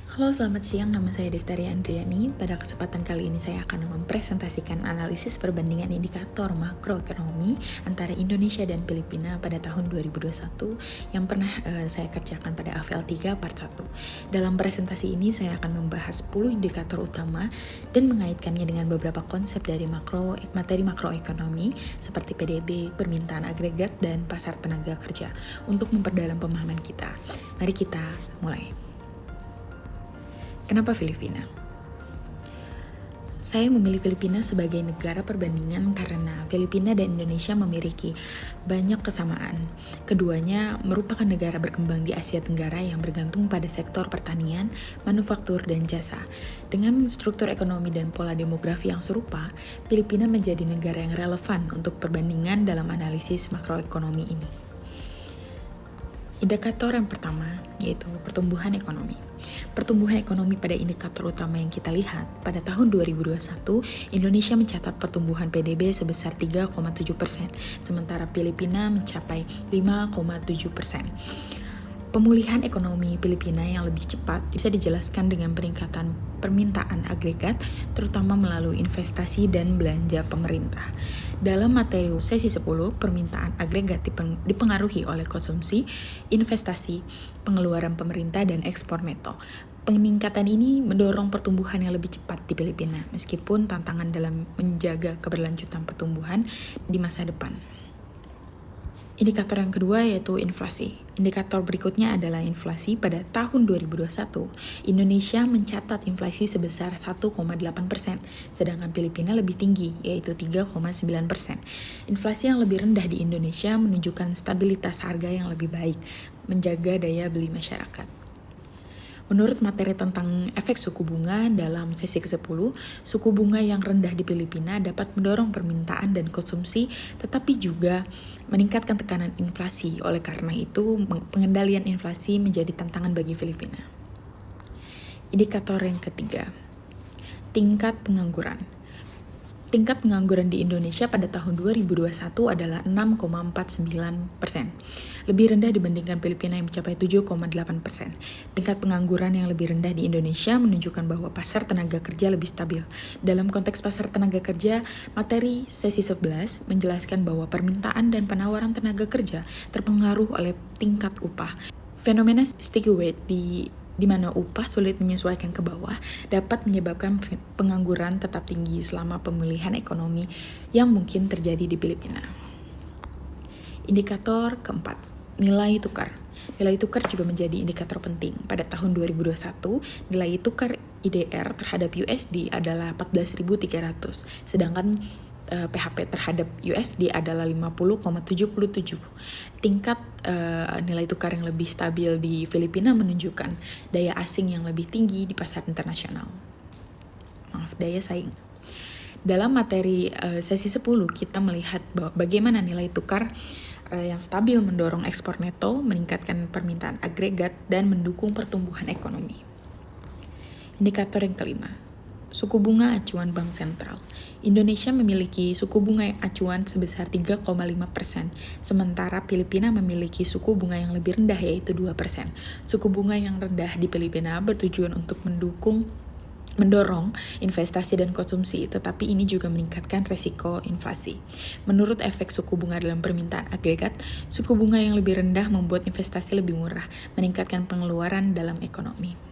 Halo, selamat siang. Nama saya Destari Andriani. Pada kesempatan kali ini saya akan mempresentasikan analisis perbandingan indikator makroekonomi antara Indonesia dan Filipina pada tahun 2021 yang pernah saya kerjakan pada AVL 3 part 1. Dalam presentasi ini saya akan membahas 10 indikator utama dan mengaitkannya dengan beberapa konsep dari materi makroekonomi seperti PDB, permintaan agregat, dan pasar tenaga kerja untuk memperdalam pemahaman kita. Mari kita mulai. Kenapa Filipina? Saya memilih Filipina sebagai negara perbandingan karena Filipina dan Indonesia memiliki banyak kesamaan. Keduanya merupakan negara berkembang di Asia Tenggara yang bergantung pada sektor pertanian, manufaktur, dan jasa. Dengan struktur ekonomi dan pola demografi yang serupa, Filipina menjadi negara yang relevan untuk perbandingan dalam analisis makroekonomi ini. Indikator yang pertama yaitu pertumbuhan ekonomi. Pertumbuhan ekonomi pada indikator utama yang kita lihat, pada tahun 2021, Indonesia mencatat pertumbuhan PDB sebesar 3,7%, sementara Filipina mencapai 5,7%. Pemulihan ekonomi Filipina yang lebih cepat bisa dijelaskan dengan peningkatan permintaan agregat, terutama melalui investasi dan belanja pemerintah. Dalam materi sesi 10, permintaan agregat dipengaruhi oleh konsumsi, investasi, pengeluaran pemerintah, dan ekspor neto. Peningkatan ini mendorong pertumbuhan yang lebih cepat di Filipina, meskipun tantangan dalam menjaga keberlanjutan pertumbuhan di masa depan. Indikator yang kedua yaitu inflasi. Indikator berikutnya adalah inflasi. Pada tahun 2021, Indonesia mencatat inflasi sebesar 1,8%, sedangkan Filipina lebih tinggi, yaitu 3,9%. Inflasi yang lebih rendah di Indonesia menunjukkan stabilitas harga yang lebih baik, menjaga daya beli masyarakat. Menurut materi tentang efek suku bunga dalam sesi ke-10, suku bunga yang rendah di Filipina dapat mendorong permintaan dan konsumsi, tetapi juga meningkatkan tekanan inflasi. Oleh karena itu, pengendalian inflasi menjadi tantangan bagi Filipina. Indikator yang ketiga, tingkat pengangguran. Tingkat pengangguran di Indonesia pada tahun 2021 adalah 6,49%, lebih rendah dibandingkan Filipina yang mencapai 7,8%. Tingkat pengangguran yang lebih rendah di Indonesia menunjukkan bahwa pasar tenaga kerja lebih stabil. Dalam konteks pasar tenaga kerja, materi sesi 11 menjelaskan bahwa permintaan dan penawaran tenaga kerja terpengaruh oleh tingkat upah. Fenomena sticky weight di mana upah sulit menyesuaikan ke bawah dapat menyebabkan pengangguran tetap tinggi selama pemulihan ekonomi yang mungkin terjadi di Filipina. Indikator keempat, nilai tukar. Nilai tukar juga menjadi indikator penting. Pada tahun 2021, nilai tukar IDR terhadap USD adalah 14.300, sedangkan PHP terhadap USD adalah 50,77. Tingkat nilai tukar yang lebih stabil di Filipina menunjukkan daya asing yang lebih tinggi di pasar internasional. Daya saing. Dalam materi sesi 10, kita melihat bagaimana nilai tukar yang stabil mendorong ekspor neto, meningkatkan permintaan agregat, dan mendukung pertumbuhan ekonomi. Indikator yang kelima, suku bunga acuan Bank Sentral. Indonesia memiliki suku bunga acuan sebesar 3,5%, sementara Filipina memiliki suku bunga yang lebih rendah yaitu 2%. Suku bunga yang rendah di Filipina bertujuan untuk mendorong investasi dan konsumsi, tetapi ini juga meningkatkan resiko inflasi. Menurut efek suku bunga dalam permintaan agregat, suku bunga yang lebih rendah membuat investasi lebih murah, meningkatkan pengeluaran dalam ekonomi.